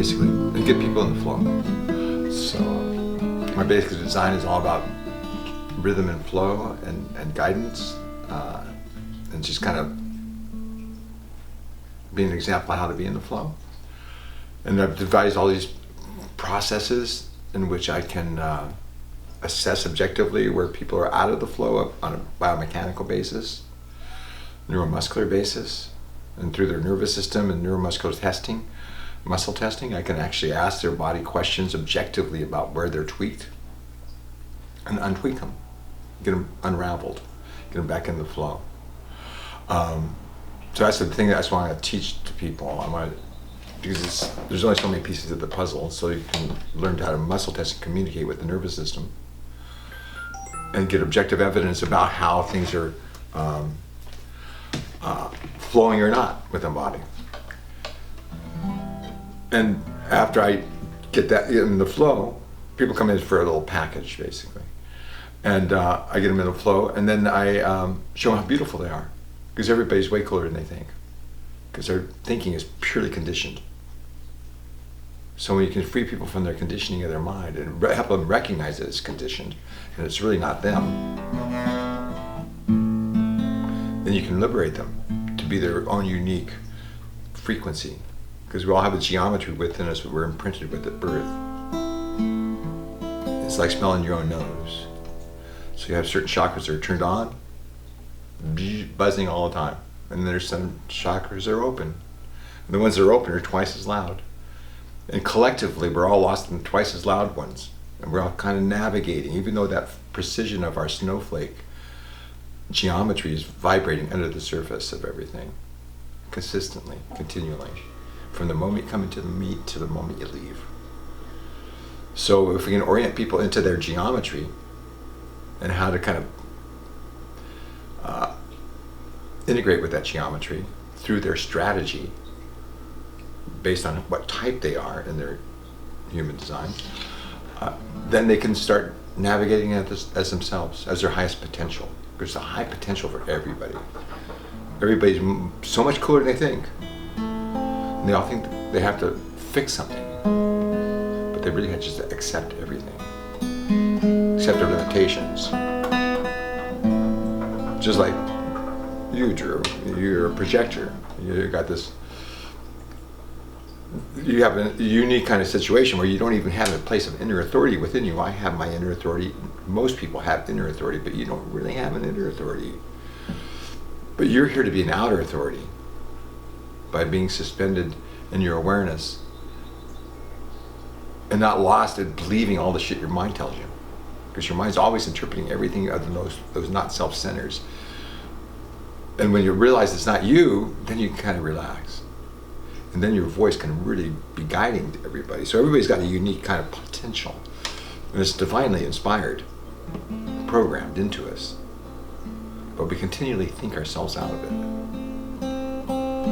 basically, and get people in the flow. So my basic design is all about rhythm and flow and guidance, and just kind of being an example of how to be in the flow. And I've devised all these processes in which I can assess objectively where people are out of the flow on a biomechanical basis, neuromuscular basis, and through their nervous system and neuromuscular testing, muscle testing, I can actually ask their body questions objectively about where they're tweaked and untweak them, get them unraveled, get them back in the flow. So that's the thing that I just want to teach to people. Because there's only so many pieces of the puzzle, so you can learn how to muscle test and communicate with the nervous system and get objective evidence about how things are flowing or not with the body. And after I get that in the flow, people come in for a little package, basically. And I get them in the flow, and then I show them how beautiful they are. Because everybody's way cooler than they think. Because their thinking is purely conditioned. So when you can free people from their conditioning of their mind and help them recognize that it's conditioned and it's really not them, then you can liberate them to be their own unique frequency. Because we all have a geometry within us that we're imprinted with at birth. It's like smelling your own nose. So you have certain chakras that are turned on, buzzing all the time. And there's some chakras that are open. And the ones that are open are twice as loud. And collectively, we're all lost in twice as loud ones. And we're all kind of navigating, even though that precision of our snowflake geometry is vibrating under the surface of everything, consistently, continually, from the moment you come into the meet to the moment you leave. So if we can orient people into their geometry and how to kind of integrate with that geometry through their strategy based on what type they are in their human design, then they can start navigating it as themselves, as their highest potential. There's a high potential for everybody. Everybody's so much cooler than they think. And they all think they have to fix something, but they really have to just accept everything, accept their limitations. Just like you, Drew, you're a projector. You got this, you have a unique kind of situation where you don't even have a place of inner authority within you. I have my inner authority. Most people have inner authority, but you don't really have an inner authority. But you're here to be an outer authority by being suspended in your awareness and not lost in believing all the shit your mind tells you. Because your mind's always interpreting everything other than those not self-centers. And when you realize it's not you, then you can kind of relax. And then your voice can really be guiding to everybody. So everybody's got a unique kind of potential. And it's divinely inspired, programmed into us. But we continually think ourselves out of it.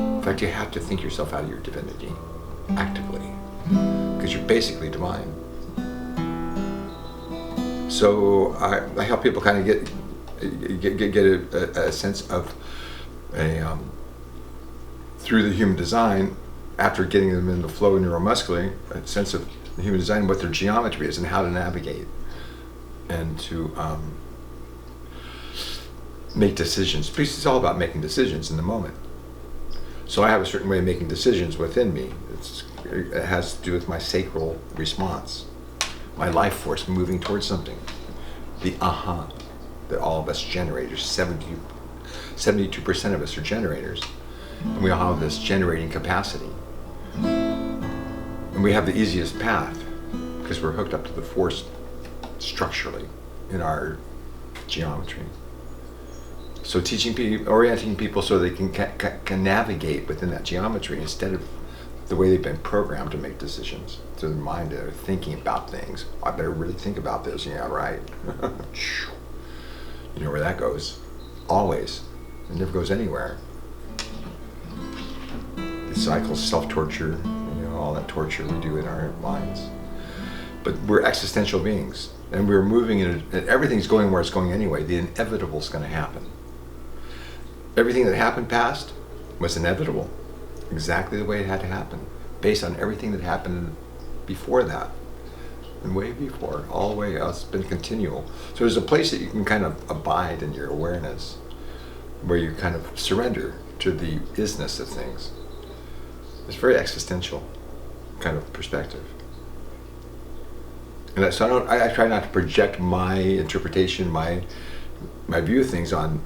In fact, you have to think yourself out of your divinity, actively. Because you're basically divine. So I help people kind of get a sense of through the human design, after getting them in the flow neuromuscularly, a sense of the human design, what their geometry is and how to navigate and to make decisions. Because it's all about making decisions in the moment. So I have a certain way of making decisions within me. It has to do with my sacral response, my life force moving towards something. The aha that all of us generators, 72% of us are generators. And we all have this generating capacity. And we have the easiest path because we're hooked up to the force structurally in our geometry. So teaching people, orienting people so they can navigate within that geometry instead of the way they've been programmed to make decisions. To their mind, they're thinking about things. I better really think about this. Yeah, right. You know where that goes. Always. It never goes anywhere. The cycle, self-torture, all that torture we do in our minds. But we're existential beings, and we're moving in, and everything's going where it's going anyway. The inevitable is going to happen. Everything that happened past was inevitable, exactly the way it had to happen. based on everything that happened before that. And way before, all the way else, it's been continual. So there's a place that you can kind of abide in your awareness, where you kind of surrender to the isness of things. It's very existential kind of perspective. And so I try not to project my interpretation, my view of things on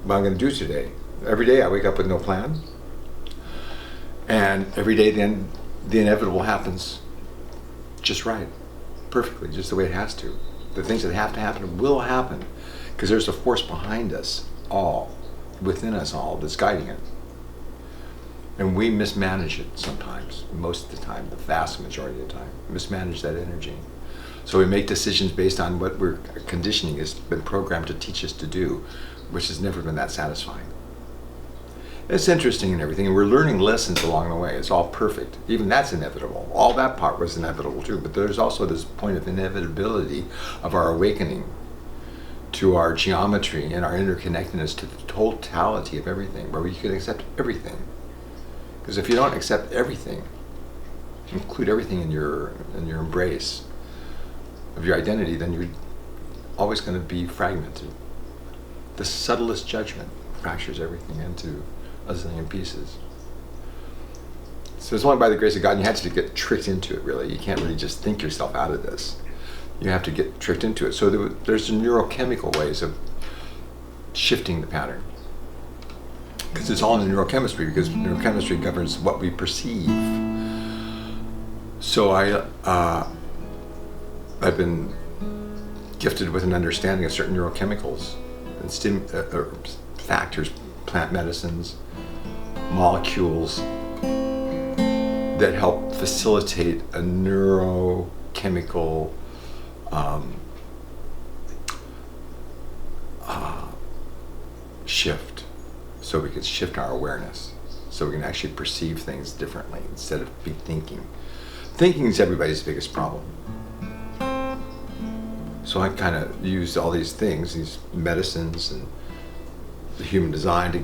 what I'm going to do today. Every day I wake up with no plan, and every day then the inevitable happens just right. Perfectly, just the way it has to. The things that have to happen will happen, because there's a force behind us all, within us all, that's guiding it. And we mismanage it sometimes, most of the time, the vast majority of the time, mismanage that energy. So we make decisions based on what we're conditioning has been programmed to teach us to do, which has never been that satisfying. It's interesting and everything, and we're learning lessons along the way. It's all perfect. Even that's inevitable. All that part was inevitable too, but there's also this point of inevitability of our awakening to our geometry and our interconnectedness to the totality of everything, where we can accept everything. Because if you don't accept everything, include everything in your embrace of your identity, then you're always going to be fragmented. The subtlest judgment fractures everything into a zillion pieces. So it's only by the grace of God, and you have to get tricked into it, really. You can't really just think yourself out of this. You have to get tricked into it. So there's neurochemical ways of shifting the pattern. Because it's all in the neurochemistry, because neurochemistry governs what we perceive. So I've been gifted with an understanding of certain neurochemicals and factors, plant medicines, molecules that help facilitate a neurochemical shift, so we can shift our awareness, so we can actually perceive things differently instead of be thinking. Thinking is everybody's biggest problem. So I kind of used all these things, these medicines and the human design, to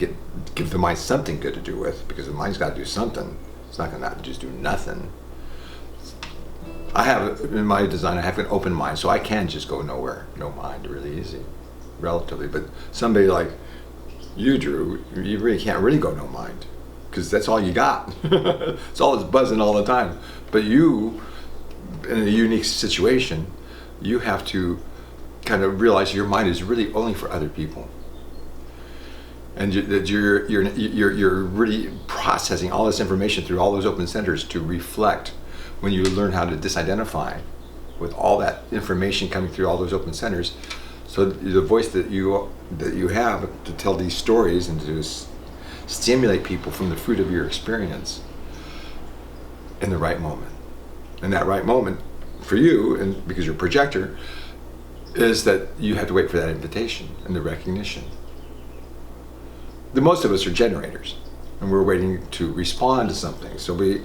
give the mind something good to do with, because the mind's got to do something. It's not going to just do nothing. I have, in my design, I have an open mind, so I can just go nowhere, no mind, really easy, relatively. But somebody like you, Drew, you really can't really go no mind, because that's all you got. It's all that's buzzing all the time. But you, in a unique situation, you have to kind of realize your mind is really only for other people, and that you're really processing all this information through all those open centers to reflect. When you learn how to disidentify with all that information coming through all those open centers, so the voice that you have to tell these stories and to stimulate people from the fruit of your experience in the right moment. And that right moment for you, and because you're a projector, is that you have to wait for that invitation and the recognition. The most of us are generators, and we're waiting to respond to something. So we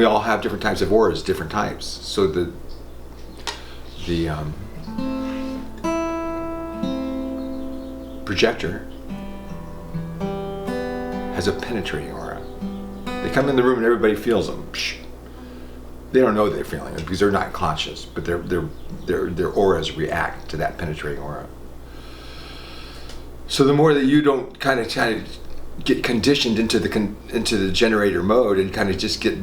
all have different types of auras, different types. So the projector has a penetrating aura. They come in the room and everybody feels them. They don't know they're feeling it because they're not conscious, but their auras react to that penetrating aura. So the more that you don't kind of get conditioned into the generator mode and kind of just get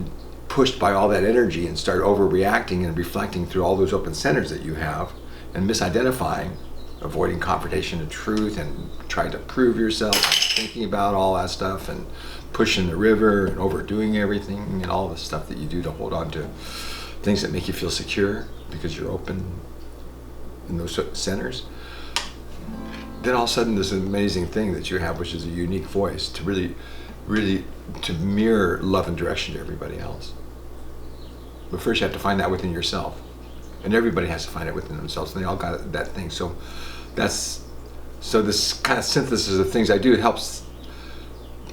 pushed by all that energy and start overreacting and reflecting through all those open centers that you have and misidentifying, avoiding confrontation of truth and trying to prove yourself, thinking about all that stuff and pushing the river and overdoing everything and all the stuff that you do to hold on to things that make you feel secure because you're open in those centers. Then all of a sudden this amazing thing that you have, which is a unique voice to really to mirror love and direction to everybody else. But first you have to find that within yourself, and everybody has to find it within themselves, and they all got that thing. So this kind of synthesis of things I do helps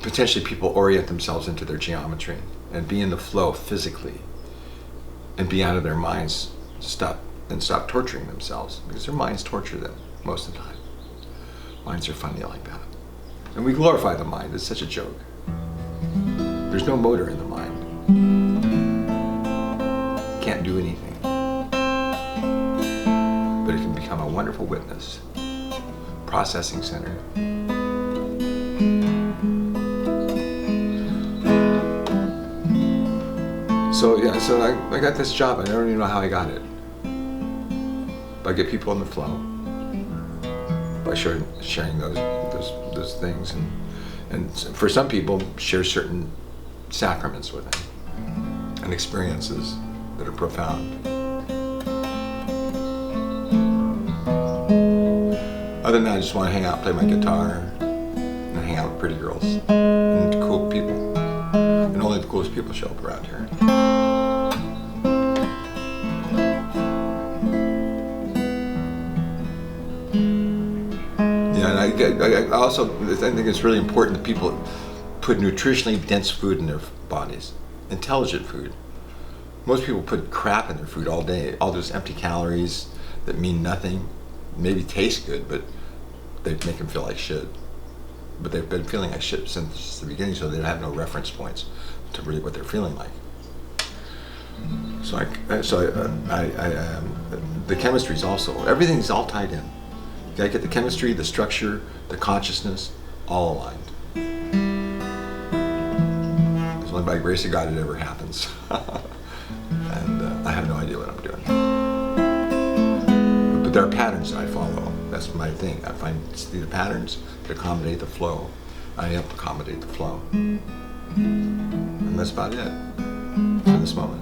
potentially people orient themselves into their geometry and be in the flow physically and be out of their minds, stop torturing themselves, because their minds torture them most of the time. Minds are funny like that. And we glorify the mind. It's such a joke. There's no motor in the mind. can't do anything. But it can become a wonderful witness. Processing center. So yeah, so I got this job. I don't even know how I got it. But I get people in the flow by sharing those things, and for some people, share certain sacraments with them and experiences that are profound. Other than that, I just want to hang out, play my guitar, and hang out with pretty girls and cool people. And only the coolest people show up around here. Yeah, and I also think it's really important that people put nutritionally dense food in their bodies, intelligent food. Most people put crap in their food all day, all those empty calories that mean nothing, maybe taste good, but they make them feel like shit. But they've been feeling like shit since the beginning, so they have no reference points to really what they're feeling like. So the chemistry is also, everything's all tied in. You gotta get the chemistry, the structure, the consciousness, all aligned. It's only by the grace of God it ever happens. And I have no idea what I'm doing. But there are patterns that I follow. That's my thing. I find the patterns to accommodate the flow. I help accommodate the flow. And that's about it for this moment.